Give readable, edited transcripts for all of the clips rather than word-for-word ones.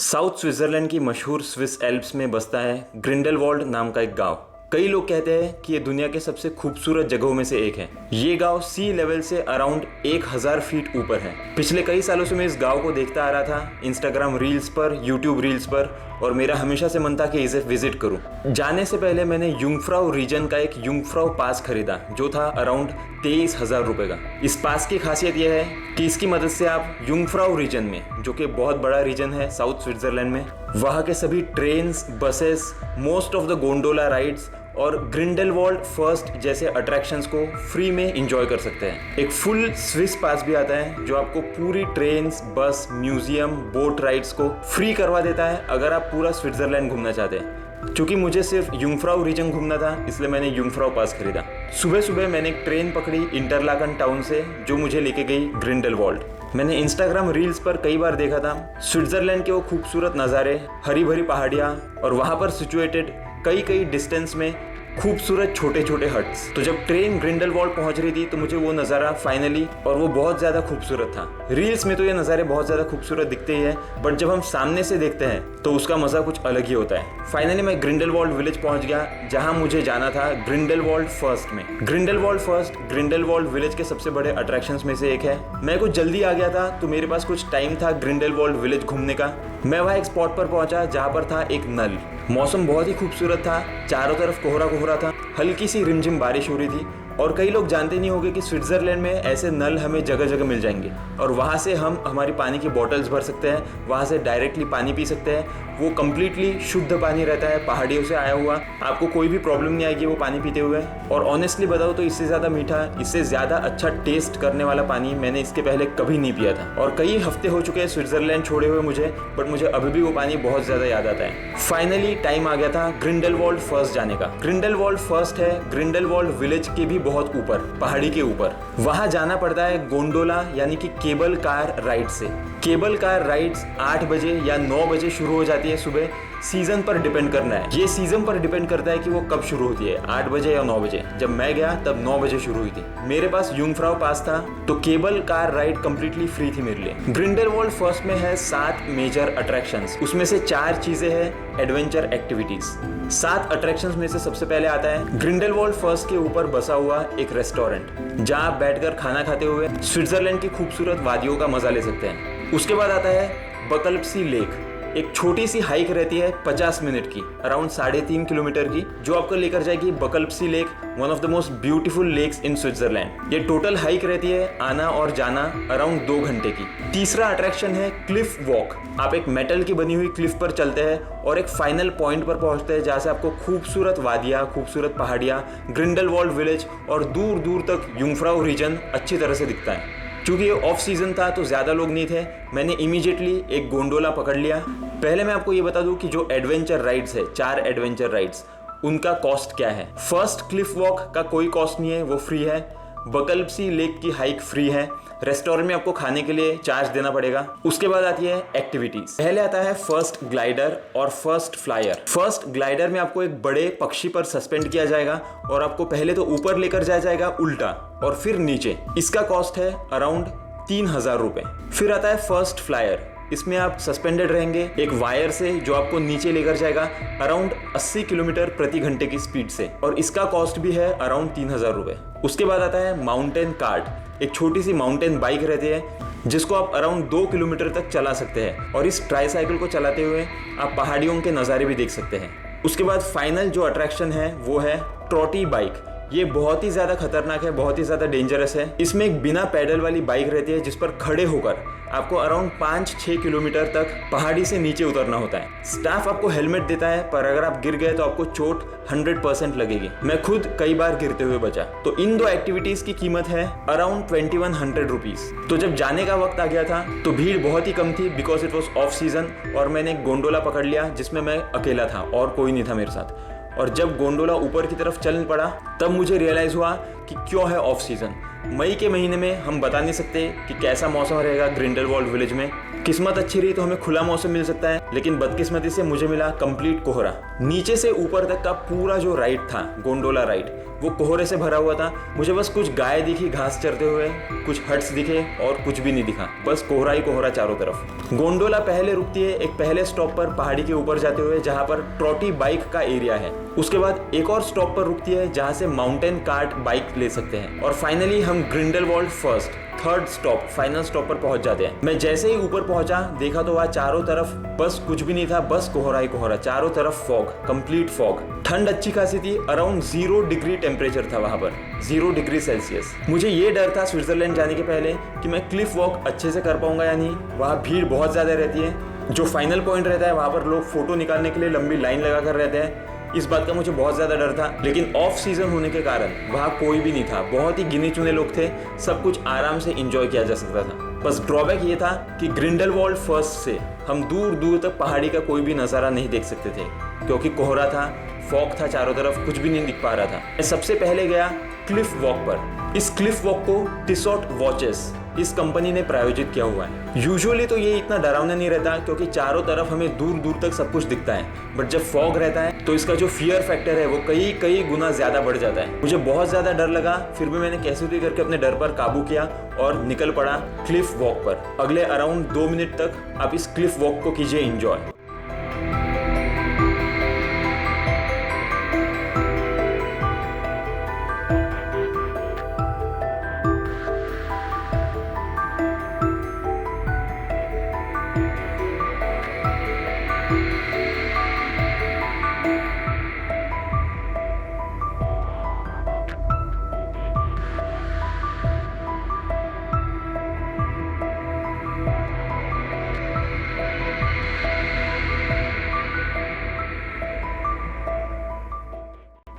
South Switzerland की मशहूर Swiss Alps में बसता है ग्रिंडेलवाल्ड नाम का एक गांव। कई लोग कहते हैं कि ये दुनिया के सबसे खूबसूरत जगहों में से एक है। ये गांव सी लेवल से अराउंड 1000 फीट ऊपर है। पिछले कई सालों से मैं इस गांव को देखता आ रहा था, इंस्टाग्राम रील्स पर, यूट्यूब रील्स पर, और मेरा हमेशा से मन था कि इसे विजिट करूं। जाने से पहले मैंने युंगफ्राउ रीजन का एक युंगफ्राउ पास खरीदा जो था अराउंड 23,000 रुपए का। इस पास की खासियत यह है कि इसकी मदद से आप युंगफ्राउ रीजन में, जो कि बहुत बड़ा रीजन है साउथ स्विट्जरलैंड में, वहाँ के सभी trains, buses, most of the gondola rides और ग्रिंडेलवाल्ड फर्स्ट जैसे अट्रैक्शंस को फ्री में एंजॉय कर सकते हैं। एक फुल स्विस पास भी आता है जो आपको पूरी ट्रेन्स, बस, म्यूजियम, बोट राइड्स को फ्री करवा देता है अगर आप पूरा स्विट्जरलैंड घूमना चाहते हैं। क्योंकि मुझे सिर्फ युंगफ्राउ रीजन घूमना था, इसलिए मैंने युंगफ्राउ पास खरीदा। सुबह सुबह मैंने एक ट्रेन पकड़ी इंटरलाकन टाउन से, जो मुझे लेके गई ग्रिंडेलवाल्ड। मैंने इंस्टाग्राम रील्स पर कई बार देखा था स्विट्जरलैंड के वो खूबसूरत नज़ारे, हरी भरी पहाड़ियाँ और वहाँ पर सिचुएटेड कई डिस्टेंस में खूबसूरत छोटे छोटे हट्स। तो जब ट्रेन ग्रिंडेलवाल्ड पहुंच रही थी तो मुझे वो नज़ारा फाइनली, और वो बहुत ज़्यादा खूबसूरत था। रील्स में तो ये नज़ारे बहुत ज़्यादा खूबसूरत दिखते ही है, बट जब हम सामने से देखते हैं तो उसका मज़ा कुछ अलग ही होता है। फाइनली मैं ग्रिंडेलवाल्ड विलेज पहुंच गया, जहां मुझे जाना था ग्रिंडेलवाल्ड फर्स्ट में। ग्रिंडेलवाल्ड फर्स्ट ग्रिंडेलवाल्ड विलेज के सबसे बड़े अट्रैक्शंस में से एक है। मैं कुछ जल्दी आ गया था तो मेरे पास कुछ टाइम था ग्रिंडेलवाल्ड विलेज घूमने का। मैं वहाँ एक स्पॉट पर पहुंचा जहाँ पर था एक नल। मौसम बहुत ही खूबसूरत था, चारों तरफ कोहरा था, हल्की सी रिमझिम बारिश हो रही थी। और कई लोग जानते नहीं होंगे कि स्विट्जरलैंड में ऐसे नल हमें जगह जगह मिल जाएंगे, और वहाँ से हम हमारी पानी की बॉटल्स भर सकते हैं, वहाँ से डायरेक्टली पानी पी सकते हैं। वो कम्प्लीटली शुद्ध पानी रहता है, पहाड़ियों से आया हुआ। आपको कोई भी प्रॉब्लम नहीं आएगी वो पानी पीते हुए। और ऑनेस्टली बताओ तो इससे ज़्यादा मीठा, इससे ज़्यादा अच्छा टेस्ट करने वाला पानी मैंने इसके पहले कभी नहीं पिया था। और कई हफ्ते हो चुके हैं स्विट्जरलैंड छोड़े हुए मुझे, बट मुझे अभी भी वो पानी बहुत ज़्यादा याद आता है। फाइनली टाइम आ गया था ग्रिंडेलवाल्ड फर्स्ट जाने का। ग्रिंडेलवाल्ड फर्स्ट है ग्रिंडेलवाल्ड विलेज के भी बहुत ऊपर, पहाड़ी के ऊपर। वहां जाना पड़ता है गोंडोला यानी कि केबल कार राइड से। केबल कार राइड्स 8 बजे या 9 बजे शुरू हो जाती है सुबह। सीजन पर डिपेंड करना है, ये सीजन पर डिपेंड करता है कि वो कब शुरू होती है, 8 बजे या 9 बजे। जब मैं गया तब 9 बजे शुरू हुई थी। मेरे पास युंगफ्राउ पास था तो cable car ride completely free थी मेरे लिए। ग्रिंडेलवाल्ड फर्स्ट में है 7 मेजर अट्रैक्शंस, उसमें से 4 चीजें हैं एडवेंचर एक्टिविटीज। 7 अट्रैक्शंस में से सबसे पहले आता है ग्रिंडेलवाल्ड फर्स्ट के ऊपर बसा हुआ एक रेस्टोरेंट, जहां आप बैठकर खाना खाते हुए स्विट्जरलैंड की खूबसूरत वादियों का मजा ले सकते हैं। उसके बाद आता है बकल्पसी लेक, एक छोटी सी हाइक रहती है 50 मिनट की, अराउंड 3.5 किलोमीटर की, जो आपको लेकर जाएगी Bachalpsee lake, one of the most beautiful lakes in Switzerland. ये टोटल हाइक रहती है आना और जाना अराउंड 2 घंटे की। तीसरा अट्रैक्शन है क्लिफ वॉक। आप एक मेटल की बनी हुई क्लिफ पर चलते हैं और एक फाइनल पॉइंट पर पहुंचते हैं, जहां से आपको खूबसूरत वादियां, खूबसूरत पहाड़ियां, ग्रिंडेलवाल्ड विलेज और दूर दूर तक युंगफ्राउ रीजन अच्छी तरह से दिखता है। क्योंकि ये ऑफ सीजन था तो ज़्यादा लोग नहीं थे, मैंने इमीडिएटली एक गोंडोला पकड़ लिया। पहले मैं आपको ये बता दूं कि जो एडवेंचर राइड्स है, 4 एडवेंचर राइड्स, उनका कॉस्ट क्या है। फर्स्ट क्लिफ वॉक का कोई कॉस्ट नहीं है, वो फ्री है। बकल्पसी लेक की हाइक फ्री है। रेस्टोरेंट में आपको खाने के लिए चार्ज देना पड़ेगा। उसके बाद आती है एक्टिविटीज। पहले आता है फर्स्ट ग्लाइडर और फर्स्ट फ्लायर। फर्स्ट ग्लाइडर में आपको एक बड़े पक्षी पर सस्पेंड किया जाएगा और आपको पहले तो ऊपर लेकर जाया जाएगा उल्टा और फिर नीचे। इसका कॉस्ट है अराउंड 3000 रुपए। फिर आता है फर्स्ट फ्लायर। इसमें आप सस्पेंडेड रहेंगे एक वायर से, जो आपको नीचे लेकर जाएगा अराउंड 80 किलोमीटर प्रति घंटे की स्पीड से, और इसका कॉस्ट भी है अराउंड 3000 रुपए। उसके बाद आता है माउंटेन कार्ट, एक छोटी सी माउंटेन बाइक रहती है जिसको आप अराउंड 2 किलोमीटर तक चला सकते हैं, और इस ट्राईसाइकिल को चलाते हुए आप पहाड़ियों के नज़ारे भी देख सकते हैं। उसके बाद फाइनल जो अट्रैक्शन है वो है ट्रॉटी बाइक। ये बहुत ही ज़्यादा खतरनाक है, बहुत ही ज़्यादा डेंजरस है। इसमें एक बिना पैडल वाली बाइक रहती है जिस पर खड़े होकर आपको अराउंड 5-6 किलोमीटर तक पहाड़ी से नीचे उतरना होता है। स्टाफ आपको हेलमेट देता है, पर अगर आप गिर गए तो आपको चोट 100% लगेगी। मैं खुद कई बार गिरते हुए बचा। तो इन 2 एक्टिविटीज की कीमत है अराउंड 2100 रुपीज। तो जब जाने का वक्त आ गया था तो भीड़ बहुत ही कम थी, because it was off season, और मैंने एक गोंडोला पकड़ लिया जिसमें मैं अकेला था और कोई नहीं था मेरे साथ। और जब गोंडोला ऊपर की तरफ चल पड़ा तब मुझे रियलाइज़ हुआ कि क्यों है ऑफ सीज़न। मई के महीने में हम बता नहीं सकते कि कैसा मौसम रहेगा ग्रिंडलवाल्ड विलेज में। किस्मत अच्छी रही तो हमें खुला मौसम मिल सकता है, लेकिन बदकिस्मती से मुझे मिला कंप्लीट कोहरा। नीचे से ऊपर तक का पूरा जो राइड था, गोंडोला राइड, वो कोहरे से भरा हुआ था। मुझे बस कुछ गाय दिखी घास चरते हुए, कुछ हट्स दिखे और कुछ भी नहीं दिखा, बस कोहरा ही कोहरा चारों तरफ। गोंडोला पहले रुकती है एक पहले स्टॉप पर पहाड़ी के ऊपर जाते हुए, जहाँ पर ट्रॉटी बाइक का एरिया है। उसके बाद एक और स्टॉप पर रुकती है जहाँ से माउंटेन कार्ट बाइक ले सकते हैं। और फाइनली हम Grindelwald first third stop final stop पर पहुंच जाते हैं। मैं जैसे ही ऊपर पहुंचा देखा तो वहाँ चारों तरफ बस कुछ भी नहीं था, बस कोहरा ही कोहरा, चारों तरफ फॉग, कंप्लीट फॉग। ठंड अच्छी खासी थी, अराउंड 0 डिग्री टेम्परेचर था वहां पर, 0 डिग्री सेल्सियस। मुझे ये डर था स्विट्जरलैंड जाने के पहले कि मैं क्लिफ वॉक अच्छे से कर पाऊंगा या नहीं। वहाँ भीड़ बहुत ज्यादा रहती है, जो फाइनल पॉइंट रहता है वहां पर लोग फोटो निकालने के लिए लंबी लाइन लगा कर रहते हैं। इस बात का मुझे बहुत ज़्यादा डर था, लेकिन ऑफ सीजन होने के कारण वहाँ कोई भी नहीं था, बहुत ही गिने चुने लोग थे, सब कुछ आराम से एंजॉय किया जा सकता था। बस ड्रॉबैक ये था कि ग्रिंडलवाल्ड फर्स्ट से हम दूर दूर तक पहाड़ी का कोई भी नज़ारा नहीं देख सकते थे, क्योंकि कोहरा था, फॉग था चारों तरफ, कुछ भी नहीं दिख पा रहा था। मैं सबसे पहले गया क्लिफ वॉक पर। इस क्लिफ वॉक को टिसॉट वॉचेस इस कंपनी ने प्रायोजित किया हुआ है। यूजुअली तो ये इतना डरावना नहीं रहता, क्योंकि चारों तरफ हमें दूर दूर तक सब कुछ दिखता है, बट जब फॉग रहता है तो इसका जो फियर फैक्टर है वो कई गुना ज्यादा बढ़ जाता है। मुझे बहुत ज्यादा डर लगा, फिर भी मैंने कैसे भी करके अपने डर पर काबू किया और निकल पड़ा क्लिफ वॉक पर। अगले अराउंड 2 मिनट तक आप इस क्लिफ वॉक को कीजिए एंजॉय।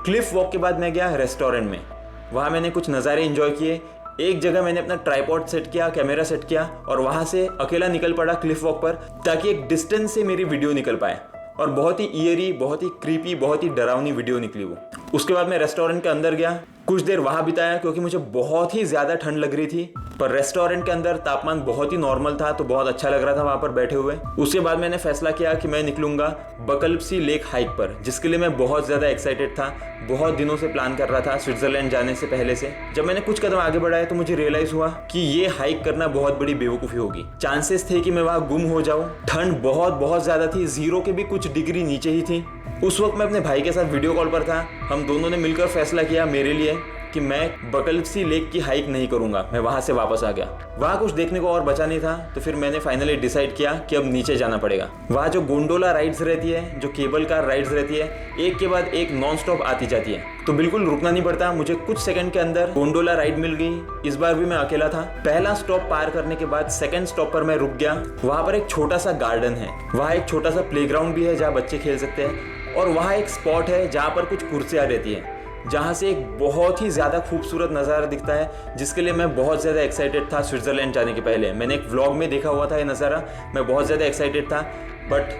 क्लिफ वॉक के बाद मैं गया रेस्टोरेंट में। वहाँ मैंने कुछ नज़ारे एंजॉय किए। एक जगह मैंने अपना ट्राइपॉड सेट किया, कैमरा सेट किया और वहाँ से अकेला निकल पड़ा क्लिफ वॉक पर, ताकि एक डिस्टेंस से मेरी वीडियो निकल पाए। और बहुत ही ईयरी, बहुत ही क्रीपी, बहुत ही डरावनी वीडियो निकली वो। उसके बाद मैं रेस्टोरेंट के अंदर गया, कुछ देर वहाँ बिताया, क्योंकि मुझे बहुत ही ज़्यादा ठंड लग रही थी, पर रेस्टोरेंट के अंदर तापमान बहुत ही नॉर्मल था, तो बहुत अच्छा लग रहा था वहाँ पर बैठे हुए। उसके बाद मैंने फैसला किया कि मैं निकलूंगा बकल्पसी लेक हाइक पर, जिसके लिए मैं बहुत ज़्यादा एक्साइटेड था, बहुत दिनों से प्लान कर रहा था स्विट्जरलैंड जाने से पहले से। जब मैंने कुछ कदम आगे बढ़ाए तो मुझे रियलाइज़ हुआ कि ये हाइक करना बहुत बड़ी बेवकूफ़ी होगी। चांसेस थे कि मैं वहाँ गुम हो जाऊँ। ठंड बहुत ज़्यादा थी, 0 के भी कुछ डिग्री नीचे ही थी। उस वक्त मैं अपने भाई के साथ वीडियो कॉल पर था। हम दोनों ने मिलकर फैसला किया मेरे लिए कि मैं बकल्पसी लेक की हाइक नहीं करूंगा, मैं वहां से वापस आ गया। वहां कुछ देखने को और बचा नहीं था, तो फिर मैंने फाइनली डिसाइड किया कि अब नीचे जाना पड़ेगा। वहां जो गोंडोला राइड्स रहती है, जो केबल कार राइड्स रहती है, एक के बाद एक नॉन स्टॉप आती जाती है, तो बिल्कुल रुकना नहीं पड़ता। मुझे कुछ सेकंड के अंदर गोंडोला राइड मिल गई। इस बार भी मैं अकेला था। पहला स्टॉप पार करने के बाद सेकंड स्टॉप पर मैं रुक गया। वहां पर एक छोटा सा गार्डन है, वहां एक छोटा सा प्लेग्राउंड भी है जहाँ बच्चे खेल सकते हैं, और वहाँ एक स्पॉट है जहाँ पर कुछ कुर्सियाँ रहती हैं, जहाँ से एक बहुत ही ज़्यादा खूबसूरत नज़ारा दिखता है, जिसके लिए मैं बहुत ज़्यादा एक्साइटेड था स्विट्ज़रलैंड जाने के पहले। मैंने एक व्लॉग में देखा हुआ था ये नज़ारा, मैं बहुत ज़्यादा एक्साइटेड था, बट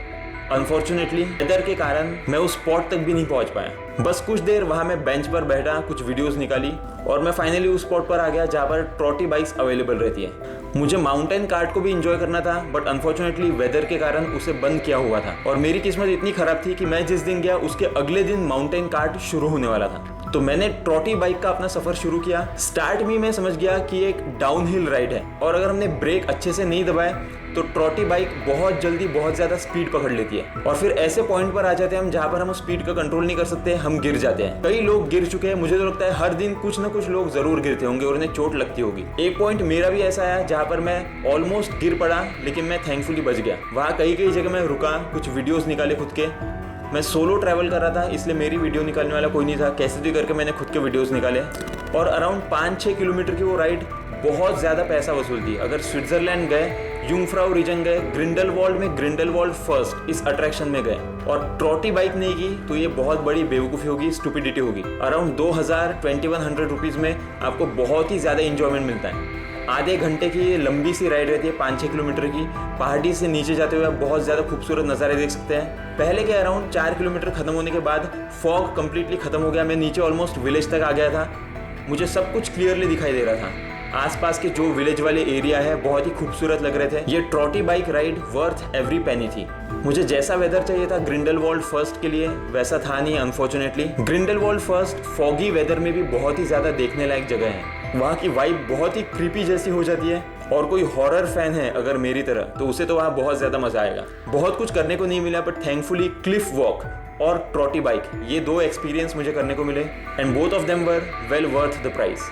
अनफॉर्चुनेटली वेदर के कारण मैं उस स्पॉट तक भी नहीं पहुंच पाया। बस कुछ देर वहाँ मैं बेंच पर बैठा, कुछ वीडियोस निकाली और मैं फाइनली उस स्पॉट पर आ गया जहाँ पर ट्रॉटी बाइक्स अवेलेबल रहती है। मुझे माउंटेन कार्ट को भी इंजॉय करना था, बट अनफॉर्चुनेटली वेदर के कारण उसे बंद किया हुआ था। और मेरी किस्मत इतनी खराब थी कि मैं जिस दिन गया उसके अगले दिन माउंटेन कार्ट शुरू होने वाला था। तो मैंने ट्रॉटी बाइक का अपना सफर शुरू किया। स्टार्ट में मैं समझ गया कि एक डाउनहिल राइड है, और अगर हमने ब्रेक अच्छे से नहीं दबाए तो ट्रॉटी बाइक बहुत जल्दी बहुत ज़्यादा स्पीड पकड़ लेती है, और फिर ऐसे पॉइंट पर आ जाते हैं हम जहाँ पर हम स्पीड का कंट्रोल नहीं कर सकते, हम गिर जाते हैं। कई लोग गिर चुके हैं, मुझे तो लगता है हर दिन कुछ ना कुछ लोग जरूर गिरते होंगे और उन्हें चोट लगती होगी। एक पॉइंट मेरा भी ऐसा आया जहाँ पर मैं ऑलमोस्ट गिर पड़ा, लेकिन मैं थैंकफुली बच गया। वहाँ कई जगह मैं रुका, कुछ वीडियोस निकाले खुद के। मैं सोलो ट्रैवल कर रहा था, इसलिए मेरी वीडियो निकालने वाला कोई नहीं था। कैसे भी करके मैंने खुद के वीडियोस निकाले, और अराउंड 5-6 किलोमीटर की वो राइड बहुत ज़्यादा पैसा वसूल थी। अगर स्विट्जरलैंड गए, यूंगफ्राउ रीजन गए, ग्रिंडलवाल्ड में ग्रिंडलवाल्ड फर्स्ट इस अट्रैक्शन में गए और ट्रॉटी बाइक नहीं की, तो ये बहुत बड़ी बेवकूफ़ी होगी, स्टुपिडिटी होगी। अराउंड 2000-2100 रुपीज़ में आपको बहुत ही ज़्यादा इंजॉयमेंट मिलता है। आधे घंटे की ये लंबी सी राइड रहती है, 5-6 किलोमीटर की। पहाड़ी से नीचे जाते हुए आप बहुत ज़्यादा खूबसूरत नज़ारे देख सकते हैं। पहले के अराउंड 4 किलोमीटर खत्म होने के बाद फॉग कंप्लीटली खत्म हो गया। मैं नीचे ऑलमोस्ट विलेज तक आ गया था। मुझे सब कुछ क्लियरली दिखाई दे रहा था। आसपास के जो विलेज वाले एरिया है बहुत ही खूबसूरत लग रहे थे। ये trotty bike ride worth every penny थी। मुझे जैसा वेदर चाहिए था ग्रिंडलवाल्ड फर्स्ट के लिए वैसा था नहीं unfortunately. Grindelwald first foggy weather में भी बहुत ही ज़्यादा देखने लायक जगह है। वहाँ की वाइब बहुत ही क्रीपी जैसी हो जाती है और कोई हॉरर फैन है अगर मेरी तरह तो उसे तो वहाँ बहुत ज़्यादा मज़ा आएगा। बहुत कुछ करने को नहीं मिला बट थैंकफुली क्लिफ वॉक और ट्रॉटी बाइक ये 2 एक्सपीरियंस मुझे करने को मिले and both of them were well worth the price.